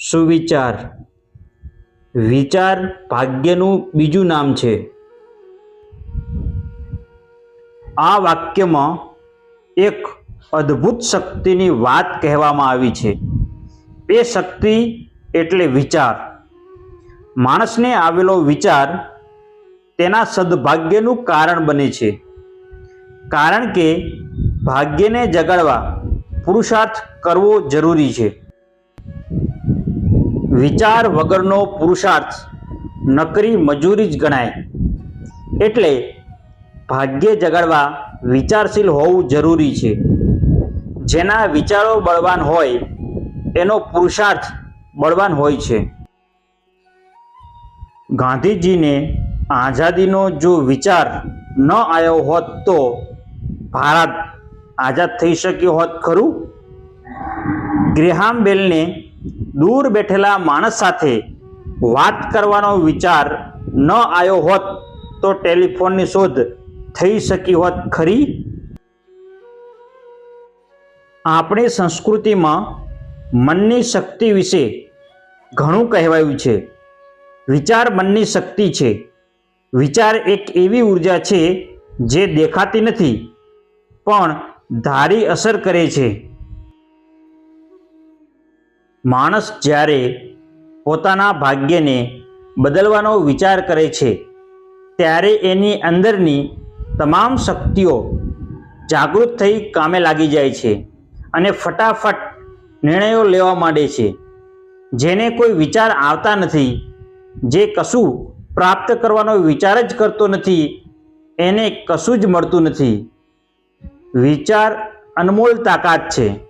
સુવિચાર. વિચાર ભાગ્યનું બીજું નામ છે. આ વાક્યમાં એક અદ્ભુત શક્તિની વાત કહેવામાં આવી છે. એ શક્તિ એટલે વિચાર. માણસને આવેલો વિચાર તેના સદભાગ્યનું કારણ બને છે. કારણ કે ભાગ્યને જગાડવા પુરુષાર્થ કરવો જરૂરી છે. વિચાર વગરનો પુરુષાર્થ નકરી મજૂરી જ ગણાય. એટલે ભાગ્ય જગાડવા વિચારશીલ હોવું જરૂરી છે. જેના વિચારો બળવાન હોય એનો પુરુષાર્થ બળવાન હોય છે. ગાંધીજીને આઝાદીનો જો વિચાર ન આવ્યો હોત તો ભારત આઝાદ થઈ શક્યો હોત ખરું? ગ્રેહામ બેલને દૂર બેઠેલા માણસ સાથે વાત કરવાનો વિચાર ન આવ્યો હોત તો ટેલિફોનની શોધ થઈ શકી હોત ખરી? આપણી સંસ્કૃતિમાં મનની શક્તિ વિશે ઘણું કહેવાયું છે. વિચાર મનની શક્તિ છે. વિચાર એક એવી ઉર્જા છે જે દેખાતી નથી પણ ધારી અસર કરે છે. માણસ જ્યારે પોતાના ભાગ્યને બદલવાનો વિચાર કરે છે ત્યારે એની અંદરની તમામ શક્તિઓ જાગૃત થઈ કામે લાગી જાય છે અને ફટાફટ નિર્ણયો લેવા માંડે છે. જેને કોઈ વિચાર આવતા નથી, જે કશું પ્રાપ્ત કરવાનો વિચાર જ કરતો નથી, એને કશું જ મળતું નથી. વિચાર અનમોલ તાકાત છે.